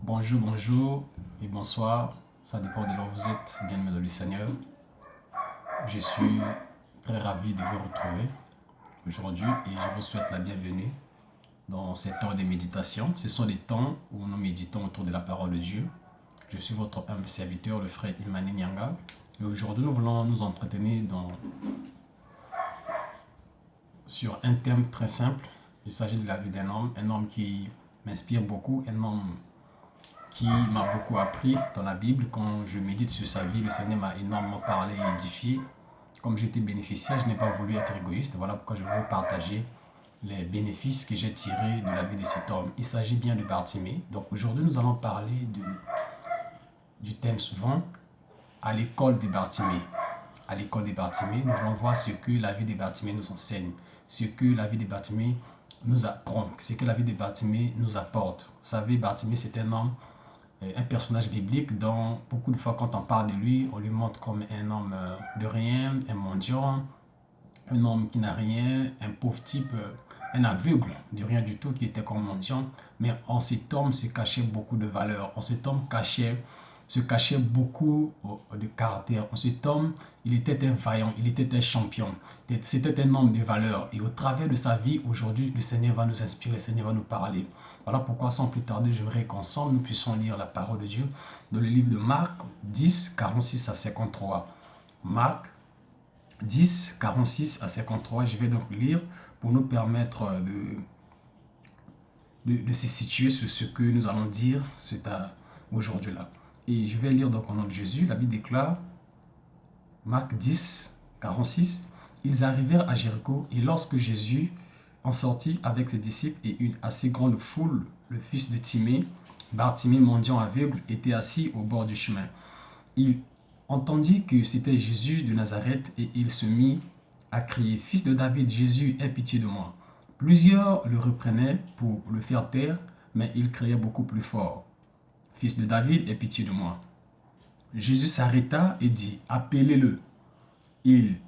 Bonjour et bonsoir. Ça dépend de là où vous êtes, bien-aimés dans le Seigneur. Je suis très ravi de vous retrouver aujourd'hui et je vous souhaite la bienvenue dans ces temps de méditation. Ce sont des temps où nous méditons autour de la parole de Dieu. Je suis votre humble serviteur, le frère Imani Nyanga. Et aujourd'hui, nous voulons nous entretenir sur un thème très simple. Il s'agit de la vie d'un homme qui m'inspire beaucoup, un homme qui m'a beaucoup appris dans la Bible. Quand je médite sur sa vie, le Seigneur m'a énormément parlé et édifié. Comme j'étais bénéficiaire, je n'ai pas voulu être égoïste. Voilà pourquoi je vais vous partager les bénéfices que j'ai tirés de la vie de cet homme. Il s'agit bien de Bartimée. Donc aujourd'hui, nous allons parler du thème suivant, à l'école de Bartimée. À l'école de Bartimée, nous allons voir ce que la vie de Bartimée nous enseigne, ce que la vie de Bartimée nous apprend, ce que la vie de Bartimée nous apporte. Vous savez, Bartimée, c'est un personnage biblique dont beaucoup de fois quand on parle de lui, on lui montre comme un homme de rien, un mendiant, un homme qui n'a rien, un pauvre type, un aveugle de rien du tout qui était comme mendiant. Mais en cet homme se cachait beaucoup de valeurs, en cet homme se cachait beaucoup de caractère. En cet homme, il était un vaillant, il était un champion. C'était un homme de valeur. Et au travers de sa vie, aujourd'hui, le Seigneur va nous inspirer, le Seigneur va nous parler. Voilà pourquoi, sans plus tarder, j'aimerais qu'ensemble, nous puissions lire la parole de Dieu dans le livre de Marc 10, 46 à 53. Marc 10, 46 à 53. Je vais donc lire pour nous permettre de se situer sur ce que nous allons dire aujourd'hui là. Et je vais lire donc au nom de Jésus. La Bible déclare, Marc 10, 46. Ils arrivèrent à Jéricho et lorsque Jésus en sortit avec ses disciples et une assez grande foule, le fils de Timée, Bartimée, mendiant aveugle, était assis au bord du chemin. Il entendit que c'était Jésus de Nazareth et il se mit à crier, « Fils de David, Jésus, aie pitié de moi. » Plusieurs le reprenaient pour le faire taire, mais il criait beaucoup plus fort, « Fils de David, aie pitié de moi. » Jésus s'arrêta et dit, « Appelez-le. » Ils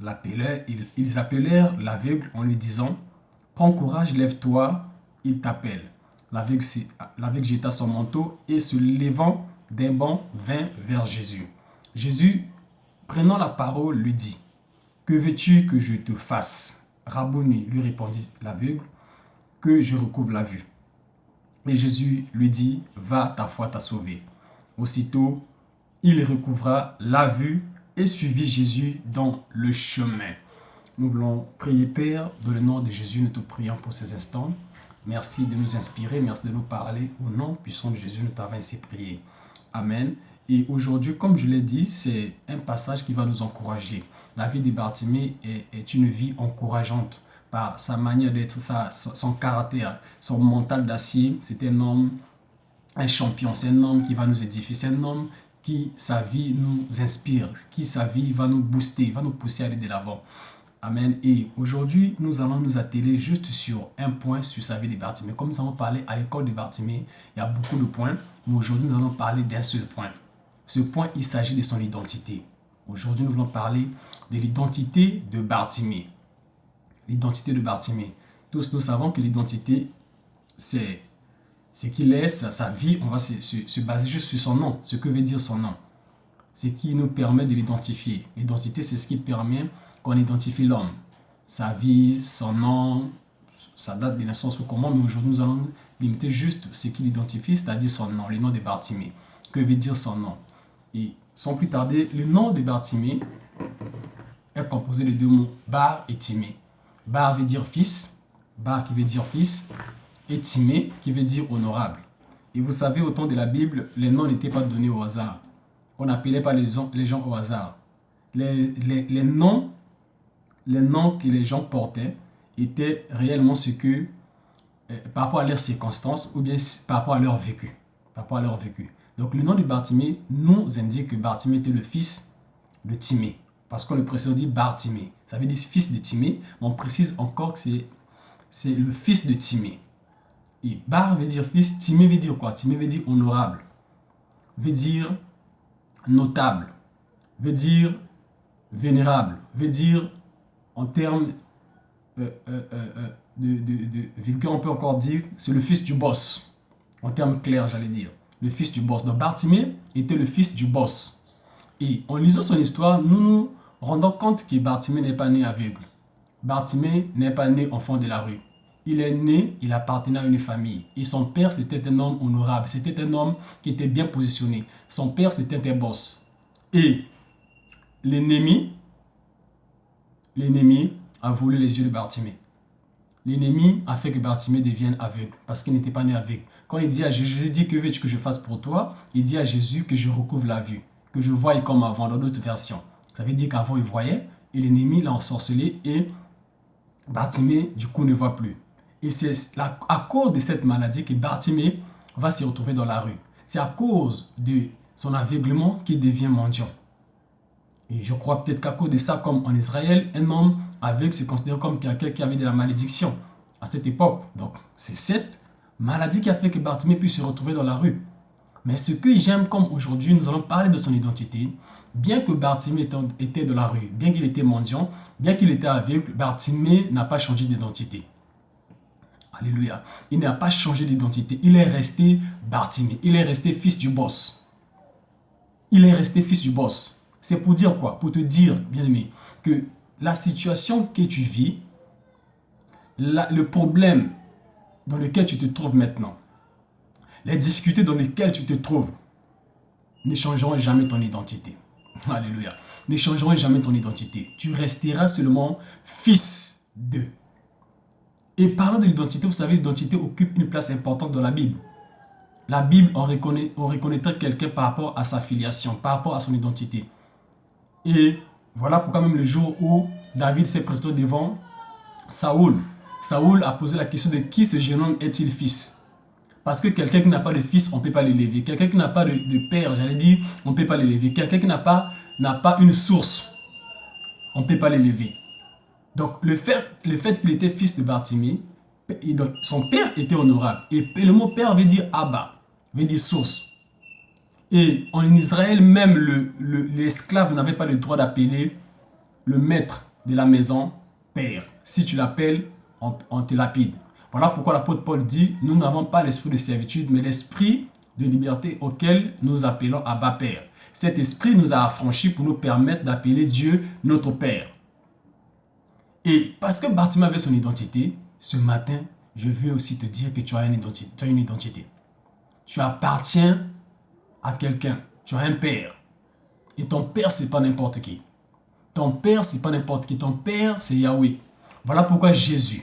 appelèrent l'aveugle en lui disant, « Prends courage, lève-toi, il t'appelle. » L'aveugle jeta son manteau et se levant d'un bond vint vers Jésus. Jésus, prenant la parole, lui dit, « Que veux-tu que je te fasse ?» Rabboni, lui répondit l'aveugle, « Que je recouvre la vue. » Et Jésus lui dit, « Va, ta foi t'a sauvé. » Aussitôt, il recouvra la vue et suivit Jésus dans le chemin. Nous voulons prier, Père, dans le nom de Jésus, nous te prions pour ces instants. Merci de nous inspirer, merci de nous parler. Au nom puissant de Jésus, nous t'avons ainsi prié. Amen. Et aujourd'hui, comme je l'ai dit, c'est un passage qui va nous encourager. La vie de Bartimée est une vie encourageante par sa manière d'être, son caractère, son mental d'acier. C'est un homme, un champion, c'est un homme qui va nous édifier, c'est un homme qui, sa vie nous inspire, qui, sa vie va nous booster, va nous pousser à aller de l'avant. Amen. Et aujourd'hui, nous allons nous atteler juste sur un point sur sa vie de Bartimée. Comme nous avons parlé à l'école de Bartimée, il y a beaucoup de points, mais aujourd'hui, nous allons parler d'un seul point. Ce point, il s'agit de son identité. Aujourd'hui, nous allons parler de l'identité de Bartimée. L'identité de Bartimée. Tous nous savons que l'identité, c'est ce qu'il est, sa vie. On va se baser juste sur son nom, ce que veut dire son nom. Ce qui nous permet de l'identifier. L'identité, c'est ce qui permet qu'on identifie l'homme. Sa vie, son nom, sa date de naissance ou comment, mais aujourd'hui, nous allons limiter juste ce qui l'identifie, c'est-à-dire son nom, le nom de Bartimée. Que veut dire son nom? Et sans plus tarder, le nom de Bartimée est composé de deux mots, Bar et Timée. Bar veut dire fils, Bar qui veut dire fils, et Timée qui veut dire honorable. Et vous savez, au temps de la Bible, les noms n'étaient pas donnés au hasard. On n'appelait pas les gens au hasard. Les noms que les gens portaient étaient réellement ce que, par rapport à leurs circonstances ou bien par rapport à leur vécu. Par rapport à leur vécu. Donc le nom de Bartimée nous indique que Bartimée était le fils de Timée. Parce qu'on le précise, on dit Bartimée. Ça veut dire fils de Timée, mais on précise encore que c'est le fils de Timée. Et Bar veut dire fils, Timée veut dire quoi? Timée veut dire honorable, veut dire notable, veut dire vénérable, veut dire en termes de vulgaire, on peut encore dire c'est le fils du boss. En termes clairs, j'allais dire. le fils du boss. Donc Bartimée était le fils du boss. Et en lisant son histoire, nous nous rendons compte que Bartimée n'est pas né aveugle. Bartimée n'est pas né enfant de la rue. Il est né, il appartenait à une famille. Et son père, c'était un homme honorable. C'était un homme qui était bien positionné. Son père, c'était un boss. Et l'ennemi a volé les yeux de Bartimée. L'ennemi a fait que Bartimée devienne aveugle parce qu'il n'était pas né aveugle. Quand il dit à Jésus, dit que veux-tu que je fasse pour toi? Il dit à Jésus que je recouvre la vue, que je voie comme avant dans d'autres versions. Ça veut dire qu'avant il voyait et l'ennemi l'a ensorcelé et Bartimée du coup ne voit plus. Et c'est à cause de cette maladie que Bartimée va se retrouver dans la rue. C'est à cause de son aveuglement qu'il devient mendiant. Et je crois peut-être qu'à cause de ça, comme en Israël, un homme aveugle se considère comme quelqu'un qui avait de la malédiction à cette époque. Donc, c'est cette maladie qui a fait que Bartimée puisse se retrouver dans la rue. Mais ce que j'aime comme aujourd'hui, nous allons parler de son identité. Bien que Bartimée était dans la rue, bien qu'il était mendiant, bien qu'il était aveugle, Bartimée n'a pas changé d'identité. Alléluia. Il n'a pas changé d'identité. Il est resté Bartimée. Il est resté fils du boss. Il est resté fils du boss. C'est pour dire quoi? Pour te dire, bien-aimé, que la situation que tu vis, le problème dans lequel tu te trouves maintenant, les difficultés dans lesquelles tu te trouves, ne changeront jamais ton identité. Alléluia. Ne changeront jamais ton identité. Tu resteras seulement fils d'eux. Et parlant de l'identité, vous savez, l'identité occupe une place importante dans la Bible. La Bible, on reconnaîtrait quelqu'un par rapport à sa filiation, par rapport à son identité. Et voilà pourquoi même le jour où David s'est présenté devant Saoul, Saoul a posé la question de qui ce jeune homme est-il fils? Parce que quelqu'un qui n'a pas de fils, on ne peut pas l'élever. Quelqu'un qui n'a pas de père, j'allais dire, on ne peut pas l'élever. Quelqu'un qui n'a pas une source, on ne peut pas l'élever. Donc le fait qu'il était fils de Bartimée, son père était honorable. Et le mot père veut dire Abba, veut dire source. Et en Israël, même l'esclave n'avait pas le droit d'appeler le maître de la maison père. Si tu l'appelles, on te lapide. Voilà pourquoi l'apôtre Paul dit, nous n'avons pas l'esprit de servitude, mais l'esprit de liberté auquel nous appelons Abba Père. Cet esprit nous a affranchis pour nous permettre d'appeler Dieu notre Père. Et parce que Bartimée avait son identité, ce matin, je veux aussi te dire que tu as une identité. Tu appartiens à quelqu'un. Tu as un père. Et ton père, c'est pas n'importe qui. Ton père, c'est pas n'importe qui. Ton père, c'est Yahweh. Voilà pourquoi Jésus,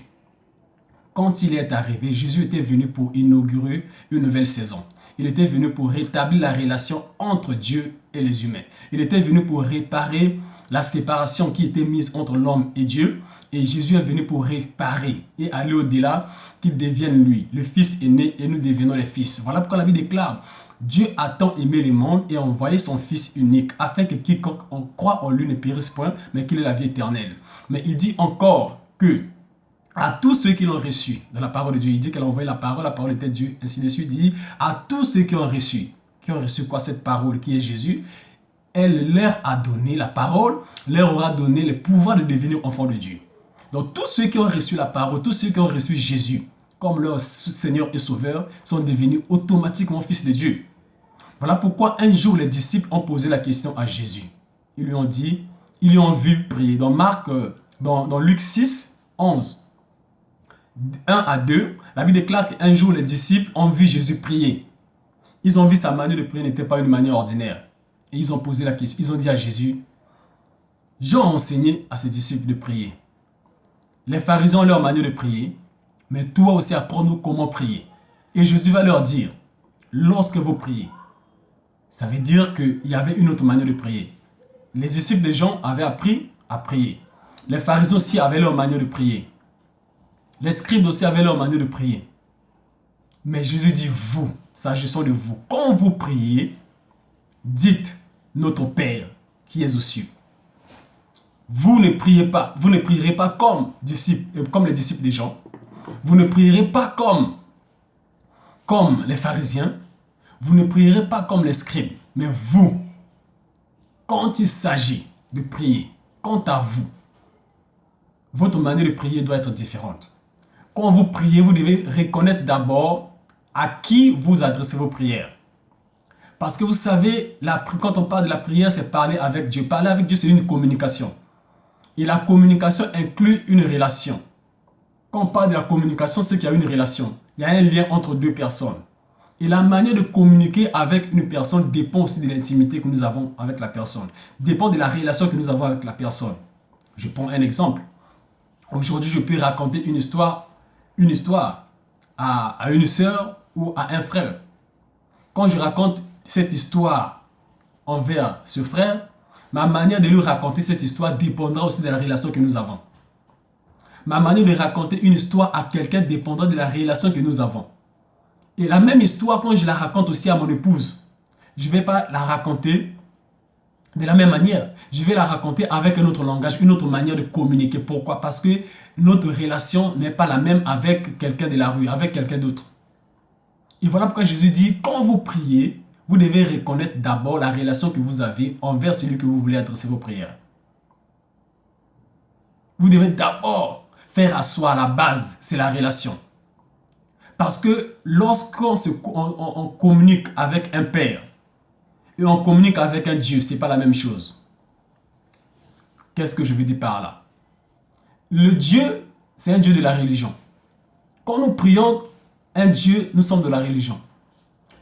quand il est arrivé, Jésus était venu pour inaugurer une nouvelle saison. Il était venu pour rétablir la relation entre Dieu et les humains. Il était venu pour réparer la séparation qui était mise entre l'homme et Dieu. Et Jésus est venu pour réparer et aller au-delà, qu'il devienne lui. Le Fils est né et nous devenons les fils. Voilà pourquoi la Bible déclare, Dieu a tant aimé le monde et a envoyé son Fils unique, afin que quiconque croit en lui ne périsse point, mais qu'il ait la vie éternelle. Mais il dit encore que à tous ceux qui l'ont reçu, dans la parole de Dieu, il dit qu'elle a envoyé la parole était Dieu, ainsi de suite, il dit à tous ceux qui ont reçu quoi cette parole qui est Jésus, elle leur a donné la parole, leur aura donné le pouvoir de devenir enfants de Dieu. Donc tous ceux qui ont reçu la parole, tous ceux qui ont reçu Jésus comme leur Seigneur et Sauveur, sont devenus automatiquement fils de Dieu. Voilà pourquoi un jour les disciples ont posé la question à Jésus. Ils lui ont vu prier. Dans Luc 6, 11, 1 à 2, la Bible déclare qu'un jour les disciples ont vu Jésus prier. Ils ont vu sa manière de prier n'était pas une manière ordinaire. Et ils ont posé la question, ils ont dit à Jésus, Jean a enseigné à ses disciples de prier. Les pharisiens ont leur manière de prier, mais toi aussi apprends-nous comment prier. Et Jésus va leur dire, lorsque vous priez, ça veut dire qu'il y avait une autre manière de prier. Les disciples de Jean avaient appris à prier. Les pharisiens aussi avaient leur manière de prier. Les scribes aussi avaient leur manière de prier. Mais Jésus dit, vous, s'agissant de vous, quand vous priez, dites notre Père qui est aux cieux. Vous ne prierez pas comme les disciples des gens. Vous ne prierez pas comme les pharisiens. Vous ne prierez pas comme les scribes. Mais vous, quand il s'agit de prier, quant à vous, votre manière de prier doit être différente. Quand vous priez, vous devez reconnaître d'abord à qui vous adressez vos prières. Parce que vous savez, quand on parle de la prière, c'est parler avec Dieu. Parler avec Dieu, c'est une communication. Et la communication inclut une relation. Quand on parle de la communication, c'est qu'il y a une relation. Il y a un lien entre deux personnes. Et la manière de communiquer avec une personne dépend aussi de l'intimité que nous avons avec la personne. Dépend de la relation que nous avons avec la personne. Je prends un exemple. Aujourd'hui, je peux raconter une histoire à une sœur ou à un frère. Quand je raconte cette histoire envers ce frère, ma manière de lui raconter cette histoire dépendra aussi de la relation que nous avons. Ma manière de raconter une histoire à quelqu'un dépendra de la relation que nous avons. Et la même histoire, quand je la raconte aussi à mon épouse, je ne vais pas la raconter de la même manière. Je vais la raconter avec un autre langage, une autre manière de communiquer. Pourquoi? Parce que notre relation n'est pas la même avec quelqu'un de la rue, avec quelqu'un d'autre. Et voilà pourquoi Jésus dit, quand vous priez, vous devez reconnaître d'abord la relation que vous avez envers celui que vous voulez adresser vos prières. Vous devez d'abord faire asseoir la base, c'est la relation. Parce que lorsqu'on on communique avec un père et on communique avec un Dieu, ce n'est pas la même chose. Qu'est-ce que je veux dire par là? Le Dieu, c'est un Dieu de la religion. Quand nous prions un Dieu, nous sommes de la religion.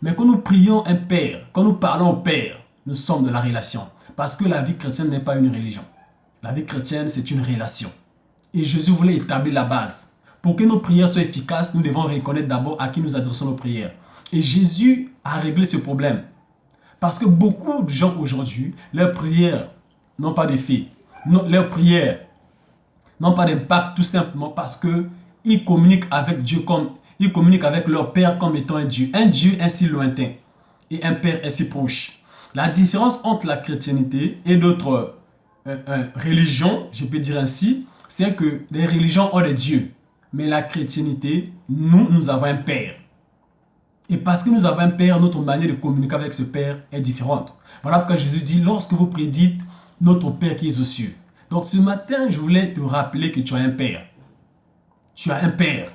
Mais quand nous prions un Père, quand nous parlons au Père, nous sommes de la relation. Parce que la vie chrétienne n'est pas une religion. La vie chrétienne, c'est une relation. Et Jésus voulait établir la base. Pour que nos prières soient efficaces, nous devons reconnaître d'abord à qui nous adressons nos prières. Et Jésus a réglé ce problème. Parce que beaucoup de gens aujourd'hui, leurs prières n'ont pas d'effet. Leurs prières n'ont pas d'impact tout simplement parce qu'ils communiquent avec Dieu comme ils communiquent avec leur Père comme étant un Dieu ainsi lointain et un Père ainsi proche. La différence entre la chrétienté et d'autres religions, je peux dire ainsi, c'est que les religions ont des dieux, mais la chrétienté, nous avons un Père. Et parce que nous avons un Père, notre manière de communiquer avec ce Père est différente. Voilà pourquoi Jésus dit, lorsque vous prédites notre Père qui est aux cieux. Donc ce matin, je voulais te rappeler que tu as un Père. Tu as un Père.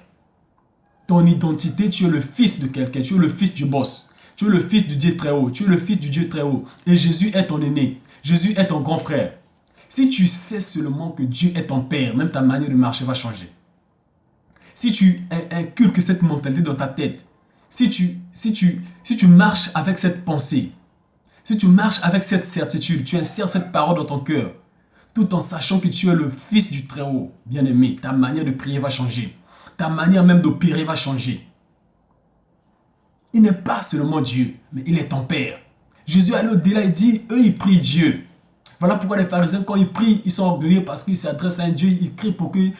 Ton identité, tu es le fils de quelqu'un, tu es le fils du boss. Tu es le fils du Dieu très haut, tu es le fils du Dieu très haut. Et Jésus est ton aîné, Jésus est ton grand frère. Si tu sais seulement que Dieu est ton Père, même ta manière de marcher va changer. Si tu inculques cette mentalité dans ta tête, si tu marches avec cette pensée, si tu marches avec cette certitude, tu insères cette parole dans ton cœur, tout en sachant que tu es le fils du Très-Haut, bien-aimé, ta manière de prier va changer. Ta manière même d'opérer va changer. Il n'est pas seulement Dieu, mais il est ton Père. Jésus allait au-delà et dit, eux ils prient Dieu. Voilà pourquoi les pharisiens, quand ils prient, ils sont orgueilleux parce qu'ils s'adressent à un Dieu, ils crient pour qu'ils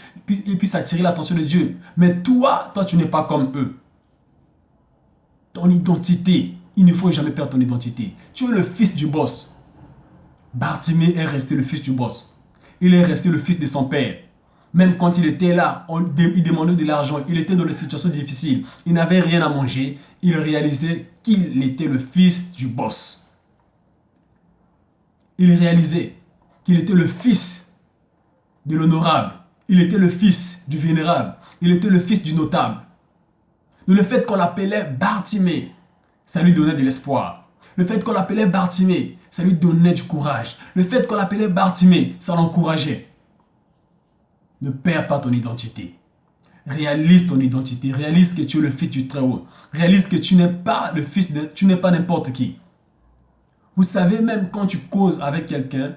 puissent attirer l'attention de Dieu. Mais toi, tu n'es pas comme eux. Ton identité, il ne faut jamais perdre ton identité. Tu es le fils du boss. Bartimée est resté le fils du boss. Il est resté le fils de son père. Même quand il était là, il demandait de l'argent, il était dans des situations difficiles, il n'avait rien à manger, il réalisait qu'il était le fils du boss. Il réalisait qu'il était le fils de l'honorable, il était le fils du vénérable, il était le fils du notable. Le fait qu'on l'appelait Bartimée, ça lui donnait de l'espoir. Le fait qu'on l'appelait Bartimée, ça lui donnait du courage. Le fait qu'on l'appelait Bartimée, ça l'encourageait. Ne perds pas ton identité. Réalise ton identité. Réalise que tu es le fils du Très-Haut. Réalise que tu n'es pas le fils de... Tu n'es pas n'importe qui. Vous savez, même quand tu causes avec quelqu'un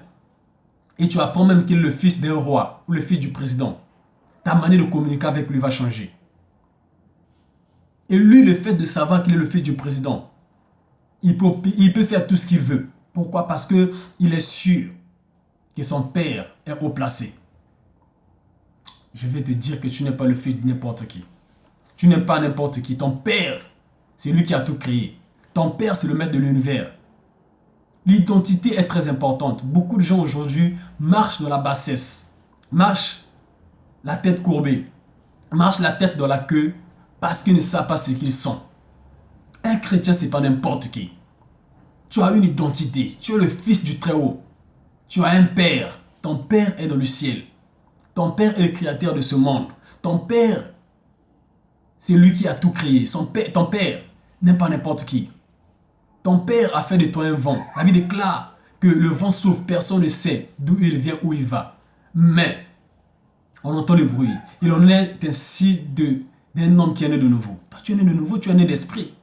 et tu apprends même qu'il est le fils d'un roi ou le fils du président, ta manière de communiquer avec lui va changer. Et lui, le fait de savoir qu'il est le fils du président, il peut faire tout ce qu'il veut. Pourquoi? Parce qu'il est sûr que son père est haut placé. Je vais te dire que tu n'es pas le fils de n'importe qui. Tu n'es pas n'importe qui. Ton père, c'est lui qui a tout créé. Ton père, c'est le maître de l'univers. L'identité est très importante. Beaucoup de gens aujourd'hui marchent dans la bassesse. Marchent la tête courbée. Marchent la tête dans la queue parce qu'ils ne savent pas ce qu'ils sont. Un chrétien, c'est pas n'importe qui. Tu as une identité. Tu es le fils du Très-Haut. Tu as un père. Ton père est dans le ciel. Ton père est le créateur de ce monde. Ton père, c'est lui qui a tout créé. Ton père n'est pas n'importe qui. Ton père a fait de toi un vent. La Bible déclare que le vent souffle, personne ne sait d'où il vient, où il va. Mais on entend le bruit. Il en est ainsi d'un homme qui est né de nouveau. Toi, tu es né de nouveau, tu es né d'esprit.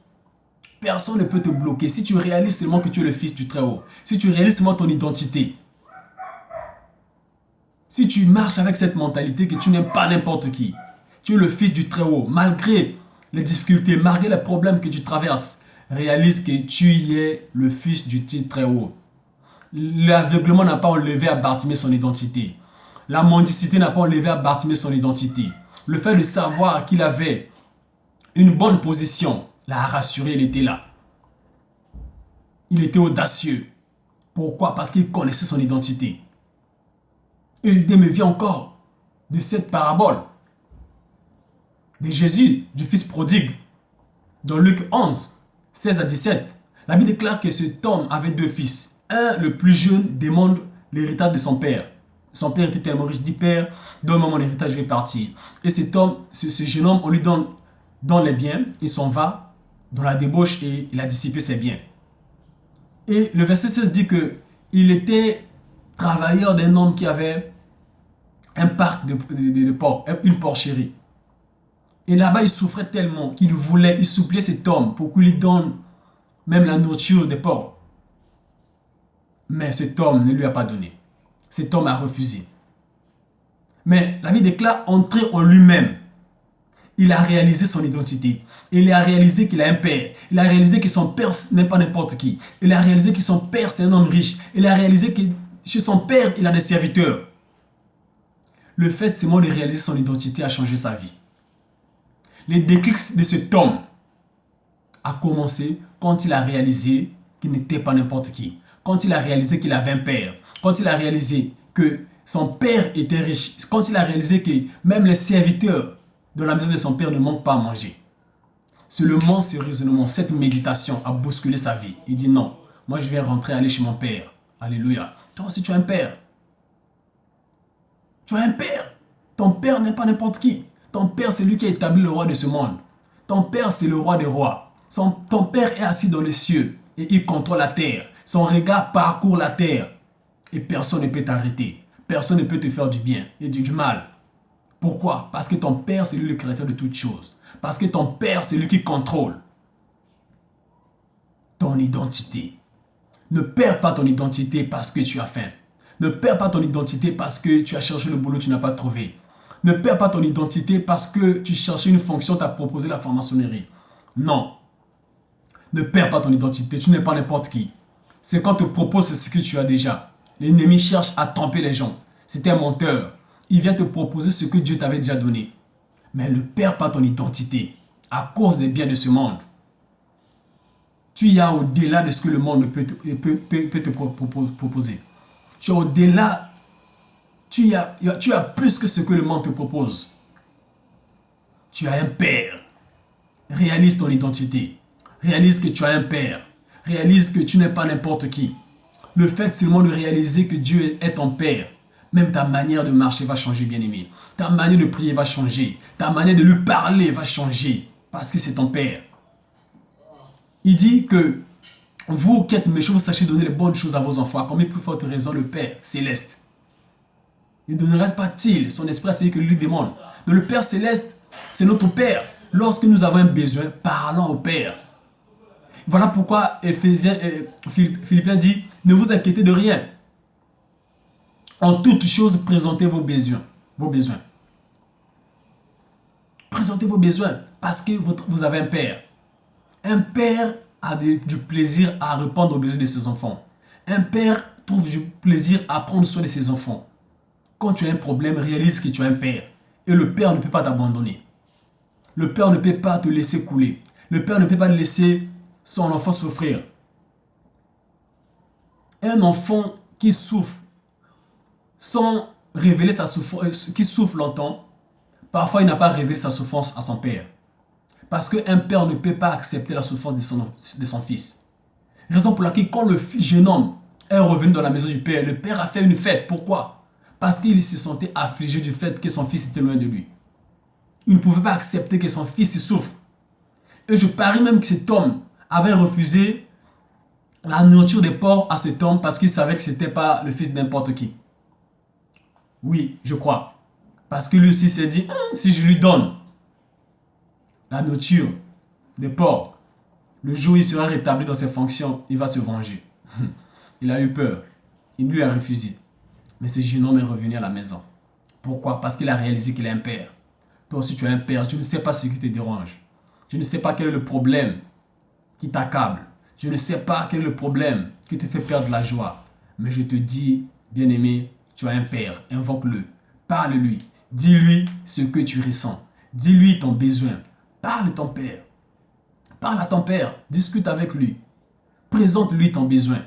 Personne ne peut te bloquer. Si tu réalises seulement que tu es le fils du Très-Haut, si tu réalises seulement ton identité, si tu marches avec cette mentalité que tu n'aimes pas n'importe qui, tu es le fils du Très-Haut, malgré les difficultés, malgré les problèmes que tu traverses, réalise que tu es le fils du Très-Haut. L'aveuglement n'a pas enlevé à Bartimée son identité. La mendicité n'a pas enlevé à Bartimée son identité. Le fait de savoir qu'il avait une bonne position l'a rassuré, il était là. Il était audacieux. Pourquoi? Parce qu'il connaissait son identité. Et l'idée me vient encore de cette parabole de Jésus, du fils prodigue, dans Luc 11, 16 à 17. La Bible déclare que cet homme avait deux fils. Un, le plus jeune, demande l'héritage de son père. Son père était tellement riche, dit père, donne-moi mon héritage, je vais partir. Et cet homme, ce jeune homme, on lui donne les biens, il s'en va dans la débauche et il a dissipé ses biens. Et le verset 16 dit que il était travailleur d'un homme qui avait un parc de porcs, une porcherie. Et là-bas, il souffrait tellement qu'il voulait, il suppliait cet homme pour qu'il lui donne même la nourriture des porcs. Mais cet homme ne lui a pas donné. Cet homme a refusé. Mais la Bible déclare entrer en lui-même. Il a réalisé son identité. Il a réalisé qu'il a un père. Il a réalisé que son père n'est pas n'importe qui. Il a réalisé que son père c'est un homme riche. Il a réalisé que chez son père il a des serviteurs. Le fait seulement de réaliser son identité a changé sa vie. Le déclic de cet homme a commencé quand il a réalisé qu'il n'était pas n'importe qui. Quand il a réalisé qu'il avait un père. Quand il a réalisé que son père était riche. Quand il a réalisé que même les serviteurs de la maison de son père ne manquent pas à manger. Seulement ce raisonnement, cette méditation a bousculé sa vie. Il dit non, moi je vais rentrer, aller chez mon père. Alléluia. Toi aussi tu as un père. Tu as un père. Ton père n'est pas n'importe qui. Ton père c'est lui qui a établi le roi de ce monde. Ton père c'est le roi des rois. Ton père est assis dans les cieux et il contrôle la terre. Son regard parcourt la terre et personne ne peut t'arrêter. Personne ne peut te faire du bien et du mal. Pourquoi? Parce que ton père c'est lui le créateur de toutes choses. Parce que ton père c'est lui qui contrôle ton identité. Ne perds pas ton identité parce que tu as faim. Ne perds pas ton identité parce que tu as cherché le boulot, tu n'as pas trouvé. Ne perds pas ton identité parce que tu cherchais une fonction, tu as proposé la franc-maçonnerie. Non. Ne perds pas ton identité, tu n'es pas n'importe qui. C'est quand on te propose ce que tu as déjà. L'ennemi cherche à tromper les gens. C'est un menteur. Il vient te proposer ce que Dieu t'avait déjà donné. Mais ne perds pas ton identité à cause des biens de ce monde. Tu y as au-delà de ce que le monde peut te proposer. Tu as au-delà, tu as plus que ce que le monde te propose. Tu as un père. Réalise ton identité. Réalise que tu as un père. Réalise que tu n'es pas n'importe qui. Le fait seulement de réaliser que Dieu est ton père, même ta manière de marcher va changer, bien-aimé. Ta manière de prier va changer. Ta manière de lui parler va changer. Parce que c'est ton père. Il dit que vous qui êtes méchants, vous sachez donner les bonnes choses à vos enfants. À combien plus forte raison le Père céleste ne donnerait pas-il son esprit à celui que lui demande? Donc le Père céleste, c'est notre Père. Lorsque nous avons un besoin, parlons au Père. Voilà pourquoi Philippiens dit, ne vous inquiétez de rien. En toute chose, présentez vos besoins. Présentez vos besoins parce que vous avez un Père. Un père a du plaisir à répondre aux besoins de ses enfants. Un père trouve du plaisir à prendre soin de ses enfants. Quand tu as un problème, réalise que tu as un père. Et le père ne peut pas t'abandonner. Le père ne peut pas te laisser couler. Le père ne peut pas laisser son enfant souffrir. Un enfant qui souffre sans révéler sa souffrance, qui souffre longtemps, parfois il n'a pas révélé sa souffrance à son père. Parce qu'un père ne peut pas accepter la souffrance de son fils. Raison pour laquelle quand le jeune homme est revenu dans la maison du père, le père a fait une fête. Pourquoi? Parce qu'il se sentait affligé du fait que son fils était loin de lui. Il ne pouvait pas accepter que son fils souffre. Et je parie même que cet homme avait refusé la nourriture des porcs à cet homme parce qu'il savait que ce n'était pas le fils de n'importe qui. Oui, je crois. Parce que lui aussi s'est dit, si je lui donne la nourriture des porcs, le jour où il sera rétabli dans ses fonctions, il va se venger. Il a eu peur. Il lui a refusé. Mais ce jeune homme est revenu à la maison. Pourquoi? Parce qu'il a réalisé qu'il a un père. Toi aussi, tu as un père. Tu ne sais pas ce qui te dérange. Je ne sais pas quel est le problème qui t'accable. Je ne sais pas quel est le problème qui te fait perdre la joie. Mais je te dis, bien-aimé, tu as un père. Invoque-le. Parle-lui. Dis-lui ce que tu ressens. Dis-lui ton besoin. Parle à ton père. Parle à ton père. Discute avec lui. Présente-lui ton besoin.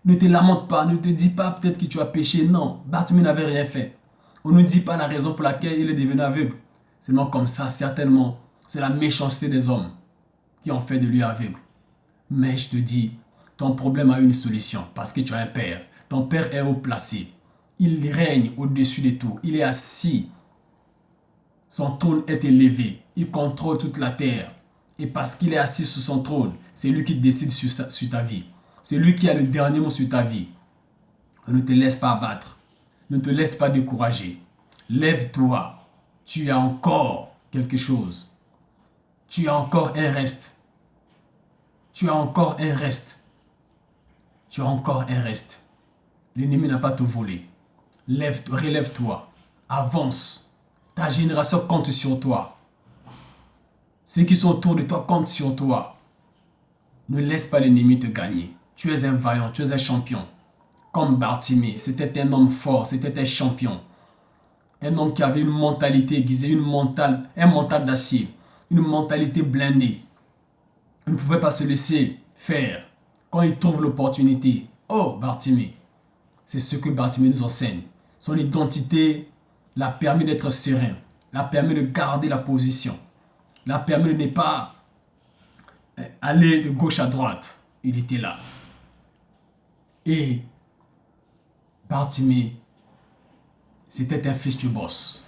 Ne te lamente pas. Ne te dis pas peut-être que tu as péché. Non, Bartimée n'avait rien fait. On ne dit pas la raison pour laquelle il est devenu aveugle. Seulement comme ça, certainement, c'est la méchanceté des hommes qui ont fait de lui aveugle. Mais je te dis, ton problème a une solution parce que tu as un père. Ton père est haut placé. Il règne au-dessus de tout. Il est assis. Son trône est élevé. Il contrôle toute la terre. Et parce qu'il est assis sur son trône, c'est lui qui décide sur ta vie. C'est lui qui a le dernier mot sur ta vie. Ne te laisse pas abattre. Ne te laisse pas décourager. Lève-toi. Tu as encore quelque chose. Tu as encore un reste. Tu as encore un reste. Tu as encore un reste. L'ennemi n'a pas tout volé. Lève-toi, relève-toi. Avance. Ta génération compte sur toi. Ceux qui sont autour de toi comptent sur toi. Ne laisse pas l'ennemi te gagner. Tu es un vaillant, tu es un champion. Comme Bartimée, c'était un homme fort, c'était un champion. Un homme qui avait une mentalité aiguisée, un mental d'acier, une mentalité blindée. Il ne pouvait pas se laisser faire. Quand il trouve l'opportunité, oh Bartimée, c'est ce que Bartimée nous enseigne. Son identité l'a permis d'être serein, l'a permis de garder la position, l'a permis de ne pas aller de gauche à droite. Il était là. Et Bartimée, c'était un fils du boss.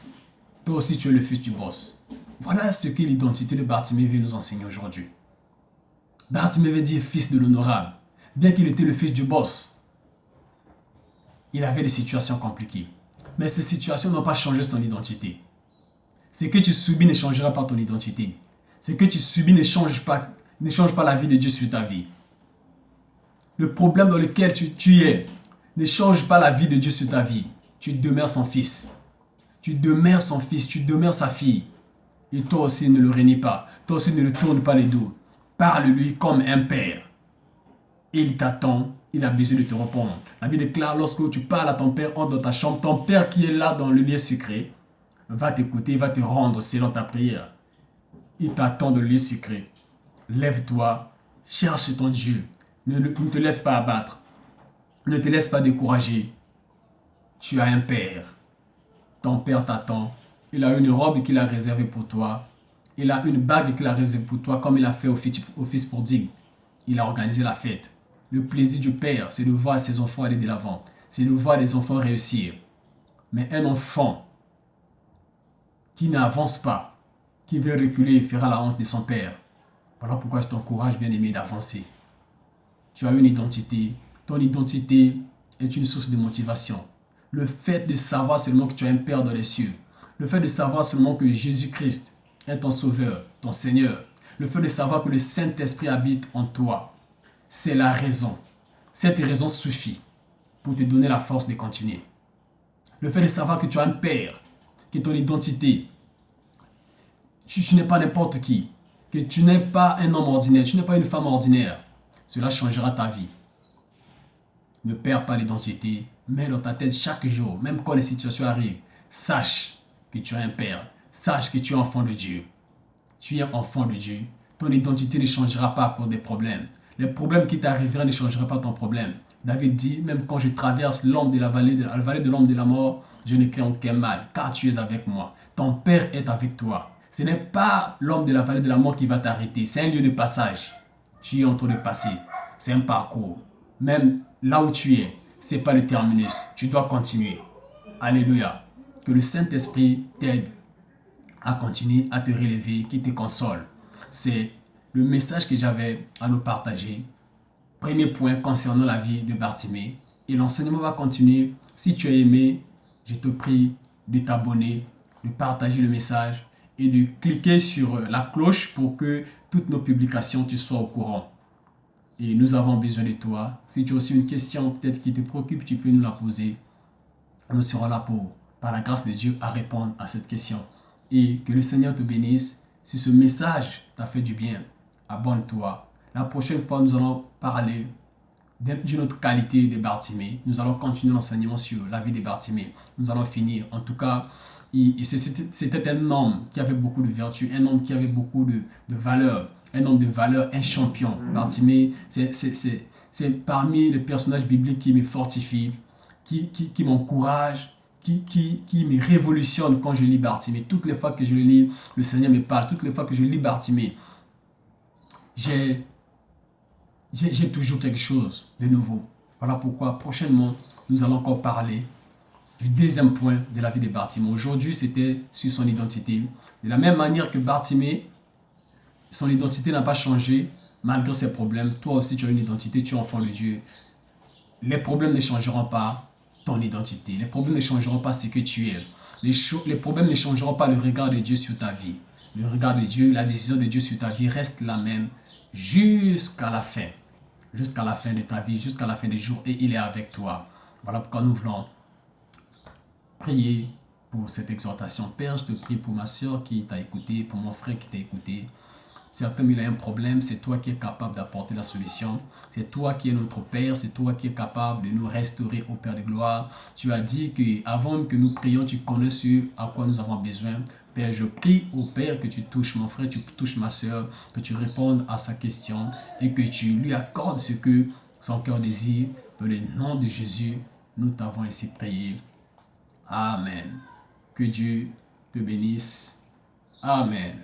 Toi aussi, tu es le fils du boss. Voilà ce que l'identité de Bartimée veut nous enseigner aujourd'hui. Bartimée veut dire fils de l'honorable. Bien qu'il était le fils du boss, il avait des situations compliquées. Mais ces situations n'ont pas changé son identité. Ce que tu subis ne changera pas ton identité. Ce que tu subis ne change pas la vie de Dieu sur ta vie. Le problème dans lequel tu es ne change pas la vie de Dieu sur ta vie. Tu demeures son fils. Tu demeures son fils, tu demeures sa fille. Et toi aussi ne le renie pas. Toi aussi ne le tourne pas les dos. Parle-lui comme un père. Il t'attend, il a besoin de te répondre. La Bible déclare, lorsque tu parles à ton père, entre dans ta chambre, ton père qui est là dans le lieu secret, va t'écouter, va te rendre selon ta prière. Il t'attend dans le lieu secret. Lève-toi, cherche ton Dieu. Ne te laisse pas abattre. Ne te laisse pas décourager. Tu as un père. Ton père t'attend. Il a une robe qu'il a réservée pour toi. Il a une bague qu'il a réservée pour toi, comme il a fait au fils prodigue. Il a organisé la fête. Le plaisir du père, c'est de voir ses enfants aller de l'avant. C'est de voir les enfants réussir. Mais un enfant qui n'avance pas, qui veut reculer, fera la honte de son père. Voilà pourquoi je t'encourage, bien-aimé, d'avancer. Tu as une identité. Ton identité est une source de motivation. Le fait de savoir seulement que tu as un Père dans les cieux. Le fait de savoir seulement que Jésus-Christ est ton Sauveur, ton Seigneur. Le fait de savoir que le Saint-Esprit habite en toi. C'est la raison. Cette raison suffit pour te donner la force de continuer. Le fait de savoir que tu as un Père, que ton identité, tu n'es pas n'importe qui, que tu n'es pas un homme ordinaire, tu n'es pas une femme ordinaire, cela changera ta vie. Ne perds pas l'identité, mets dans ta tête chaque jour, même quand les situations arrivent, sache que tu as un Père, sache que tu es enfant de Dieu. Tu es enfant de Dieu, ton identité ne changera pas à cause des problèmes. Les problèmes qui t'arriveront ne changera pas ton problème. David dit, même quand je traverse la vallée de l'ombre de la mort, je ne crains aucun mal, car tu es avec moi. Ton Père est avec toi. Ce n'est pas l'homme de la vallée de la mort qui va t'arrêter, c'est un lieu de passage. Tu es en train de passer, c'est un parcours. Même là où tu es, ce n'est pas le terminus, tu dois continuer. Alléluia. Que le Saint-Esprit t'aide à continuer à te relever, qui te console. C'est le message que j'avais à nous partager. premier point concernant la vie de Bartimée. Et l'enseignement va continuer. Si tu as aimé, je te prie de t'abonner, de partager le message et de cliquer sur la cloche pour que toutes nos publications, tu sois au courant. Et nous avons besoin de toi. Si tu as aussi une question peut-être qui te préoccupe, tu peux nous la poser. Nous serons là pour, par la grâce de Dieu, à répondre à cette question. Et que le Seigneur te bénisse. Si ce message t'a fait du bien, abonne-toi. La prochaine fois, nous allons parler d'une autre qualité de Bartimée. Nous allons continuer l'enseignement sur la vie de Bartimée. Nous allons finir. En tout cas, c'était un homme qui avait beaucoup de vertus, un homme qui avait beaucoup de valeurs, un homme de valeurs, un champion. Bartimée, c'est parmi les personnages bibliques qui me fortifient, qui m'encouragent, qui me révolutionne quand je lis Bartimée. Toutes les fois que je le lis, le Seigneur me parle. Toutes les fois que je lis Bartimée, j'ai toujours quelque chose de nouveau. Voilà pourquoi prochainement, nous allons encore parler du deuxième point de la vie de Bartimée. Aujourd'hui, c'était sur son identité. De la même manière que Bartimée, son identité n'a pas changé malgré ses problèmes. Toi aussi, tu as une identité, tu es enfant de Dieu. Les problèmes ne changeront pas ton identité. Les problèmes ne changeront pas ce que tu es. Les problèmes ne changeront pas le regard de Dieu sur ta vie. Le regard de Dieu, la décision de Dieu sur ta vie reste la même jusqu'à la fin. Jusqu'à la fin de ta vie, jusqu'à la fin des jours. Et il est avec toi. Voilà pourquoi nous voulons prier pour cette exhortation. Père, je te prie pour ma soeur qui t'a écouté, pour mon frère qui t'a écouté. Certains, il a un problème, c'est toi qui es capable d'apporter la solution. C'est toi qui es notre Père, c'est toi qui es capable de nous restaurer au Père de gloire. Tu as dit qu'avant que nous prions, tu connais ce à quoi nous avons besoin. Père, je prie au Père que tu touches mon frère, tu touches ma soeur, que tu répondes à sa question et que tu lui accordes ce que son cœur désire. Dans le nom de Jésus, nous t'avons ainsi prié. Amen. Que Dieu te bénisse. Amen.